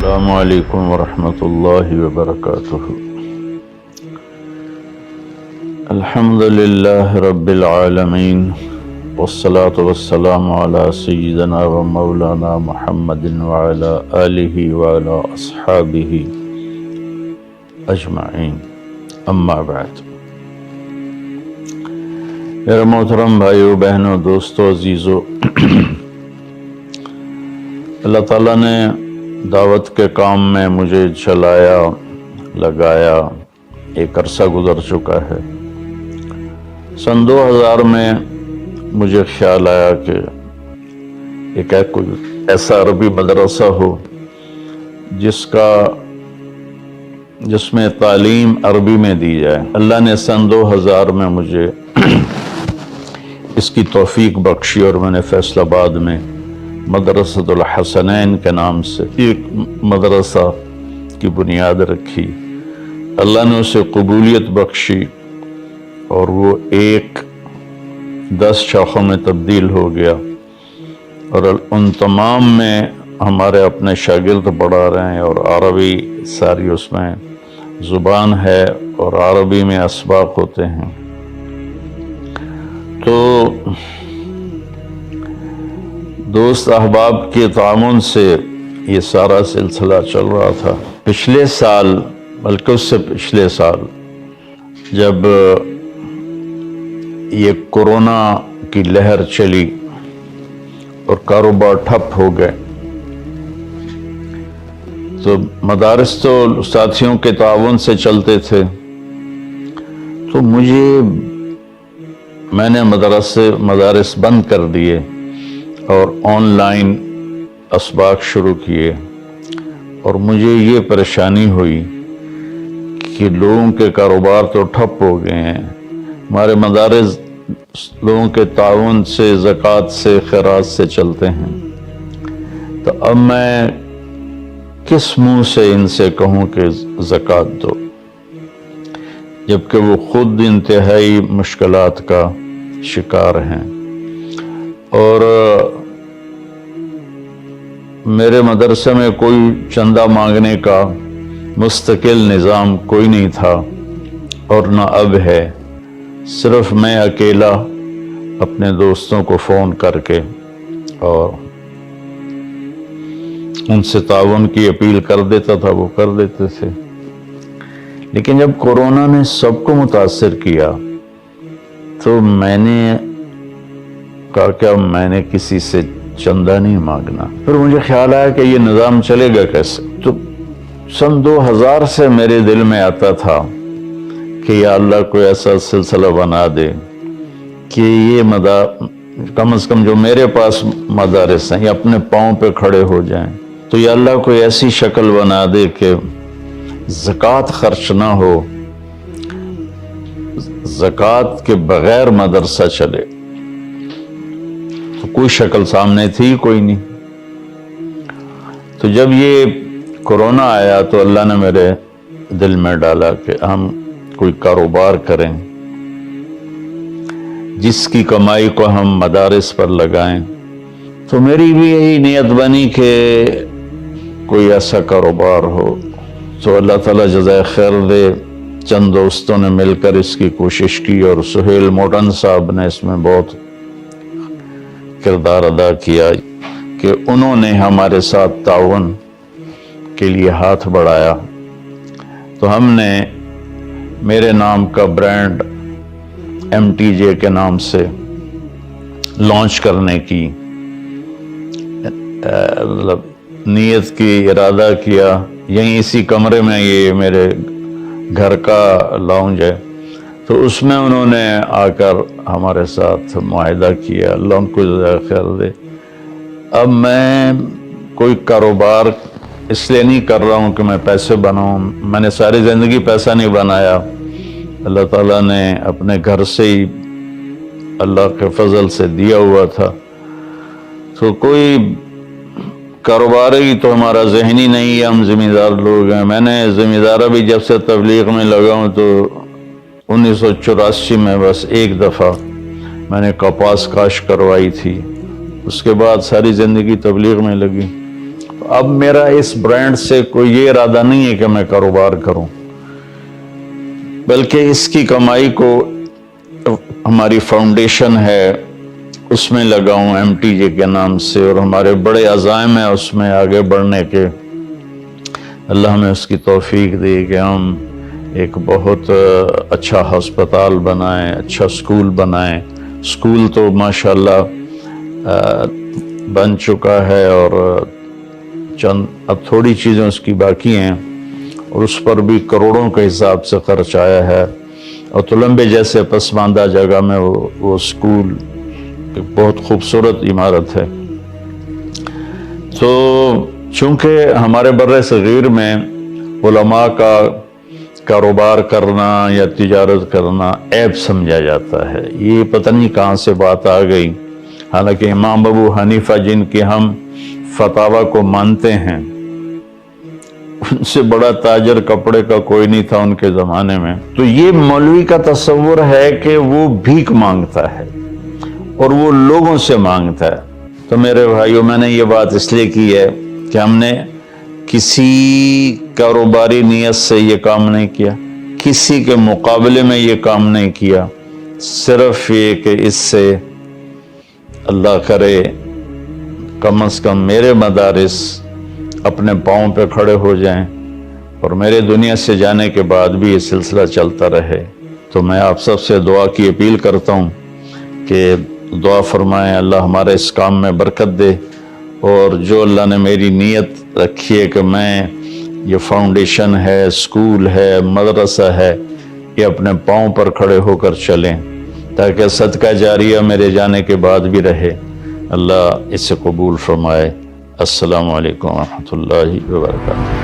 السلام علیکم ورحمۃ اللہ وبرکاتہ۔ الحمد للہ رب العالمین والصلاة والسلام علی سیدنا و مولانا محمد وعلی آلہ وعلی اصحابہ اجمعین، اما بعد۔ میرے محترم بھائیو، بہنوں، دوستو، عزیزو، اللہ تعالیٰ نے دعوت کے کام میں مجھے چلایا، لگایا، ایک عرصہ گزر چکا ہے۔ سن 2000 میں مجھے خیال آیا کہ ایک کوئی ایسا عربی مدرسہ ہو جس میں تعلیم عربی میں دی جائے۔ اللہ نے سن 2000 میں مجھے اس کی توفیق بخشی اور میں نے فیصل آباد میں مدرسۃ الحسنین کے نام سے ایک مدرسہ کی بنیاد رکھی۔ اللہ نے اسے قبولیت بخشی اور وہ 10 شاخوں میں تبدیل ہو گیا، اور ان تمام میں ہمارے اپنے شاگرد پڑھا رہے ہیں، اور عربی ساری اس میں زبان ہے اور عربی میں اسباق ہوتے ہیں۔ تو دوست احباب کے تعاون سے یہ سارا سلسلہ چل رہا تھا۔ پچھلے سال، بلکہ اس سے پچھلے سال، جب یہ کورونا کی لہر چلی اور کاروبار ٹھپ ہو گئے، تو مدارس تو ساتھیوں کے تعاون سے چلتے تھے، تو میں نے مدارس بند کر دیے اور آن لائن اسباق شروع کیے، اور مجھے یہ پریشانی ہوئی کہ لوگوں کے کاروبار تو ٹھپ ہو گئے ہیں، ہمارے مدارس لوگوں کے تعاون سے، زکوٰۃ سے، خیرات سے چلتے ہیں، تو اب میں کس منہ سے ان سے کہوں کہ زکوٰۃ دو، جبکہ وہ خود انتہائی مشکلات کا شکار ہیں۔ اور میرے مدرسے میں کوئی چندہ مانگنے کا مستقل نظام کوئی نہیں تھا، اور نہ اب ہے۔ صرف میں اکیلا اپنے دوستوں کو فون کر کے اور ان سے تعاون کی اپیل کر دیتا تھا، وہ کر دیتے تھے۔ لیکن جب کورونا نے سب کو متاثر کیا تو میں نے کہا کہ میں نے کسی سے چندہ نہیں مانگنا۔ پھر مجھے خیال آیا کہ یہ نظام چلے گا کیسے؟ تو سن 2000 سے میرے دل میں آتا تھا کہ یا اللہ کوئی ایسا سلسلہ بنا دے کہ یہ کم از کم جو میرے پاس مدارس ہیں یہ اپنے پاؤں پہ کھڑے ہو جائیں۔ تو یا اللہ کوئی ایسی شکل بنا دے کہ زکوٰۃ خرچ نہ ہو، زکوٰۃ کے بغیر مدرسہ چلے۔ تو کوئی شکل سامنے تھی کوئی نہیں۔ تو جب یہ کورونا آیا تو اللہ نے میرے دل میں ڈالا کہ ہم کوئی کاروبار کریں جس کی کمائی کو ہم مدارس پر لگائیں۔ تو میری بھی یہی نیت بنی کہ کوئی ایسا کاروبار ہو۔ تو اللہ تعالیٰ جزائے خیر دے، چند دوستوں نے مل کر اس کی کوشش کی، اور سہیل موٹن صاحب نے اس میں بہت کردار ادا کیا کہ انہوں نے ہمارے ساتھ تعاون کے لیے ہاتھ بڑھایا۔ تو ہم نے میرے نام کا برانڈ MTJ کے نام سے لانچ کرنے کی نیت کی، ارادہ کیا۔ یہیں اسی کمرے میں، یہ میرے گھر کا لاؤنج ہے، تو اس میں انہوں نے آ کر ہمارے ساتھ معاہدہ کیا۔ اللہ ان کو جزائے خیر دے۔ اب میں کوئی کاروبار اس لیے نہیں کر رہا ہوں کہ میں پیسے بناؤں، میں نے ساری زندگی پیسہ نہیں بنایا، اللہ تعالیٰ نے اپنے گھر سے ہی اللہ کے فضل سے دیا ہوا تھا۔ تو کوئی کاروبار ہی تو ہمارا ذہنی نہیں ہے، ہم ذمہ دار لوگ ہیں۔ میں نے ذمہ دارہ بھی جب سے تبلیغ میں لگا ہوں تو 1984 میں بس ایک دفعہ میں نے کپاس کاشت کروائی تھی، اس کے بعد ساری زندگی تبلیغ میں لگی۔ اب میرا اس برانڈ سے کوئی یہ ارادہ نہیں ہے کہ میں کاروبار کروں، بلکہ اس کی کمائی کو ہماری فاؤنڈیشن ہے اس میں لگاؤں MTJ کے نام سے، اور ہمارے بڑے عزائم ہیں اس میں آگے بڑھنے کے۔ اللہ ہمیں اس کی توفیق دے کہ ہم ایک بہت اچھا ہسپتال بنائیں، اچھا سکول بنائیں۔ سکول تو ماشاءاللہ بن چکا ہے، اور چند اب تھوڑی چیزیں اس کی باقی ہیں، اور اس پر بھی کروڑوں کے حساب سے خرچ آیا ہے۔ اور تلمبے جیسے پسماندہ جگہ میں وہ سکول ایک بہت خوبصورت عمارت ہے۔ تو چونکہ ہمارے بر صغیر میں علماء کا کاروبار کرنا یا تجارت کرنا عیب سمجھا جاتا ہے، یہ پتہ نہیں کہاں سے بات آ گئی۔ حالانکہ امام ابو حنیفہ جن کے ہم فتاوی کو مانتے ہیں، ان سے بڑا تاجر کپڑے کا کوئی نہیں تھا ان کے زمانے میں۔ تو یہ مولوی کا تصور ہے کہ وہ بھیک مانگتا ہے اور وہ لوگوں سے مانگتا ہے۔ تو میرے بھائیوں، میں نے یہ بات اس لیے کی ہے کہ ہم نے کسی کاروباری نیت سے یہ کام نہیں کیا، کسی کے مقابلے میں یہ کام نہیں کیا، صرف یہ کہ اس سے اللہ کرے کم از کم میرے مدارس اپنے پاؤں پہ کھڑے ہو جائیں، اور میرے دنیا سے جانے کے بعد بھی یہ سلسلہ چلتا رہے۔ تو میں آپ سب سے دعا کی اپیل کرتا ہوں کہ دعا فرمائیں، اللہ ہمارے اس کام میں برکت دے، اور جو اللہ نے میری نیت رکھی ہے کہ میں یہ فاؤنڈیشن ہے، سکول ہے، مدرسہ ہے، یہ اپنے پاؤں پر کھڑے ہو کر چلیں، تاکہ صدقہ جاریہ میرے جانے کے بعد بھی رہے۔ اللہ اسے قبول فرمائے۔ السلام علیکم ورحمۃ اللہ وبرکاتہ۔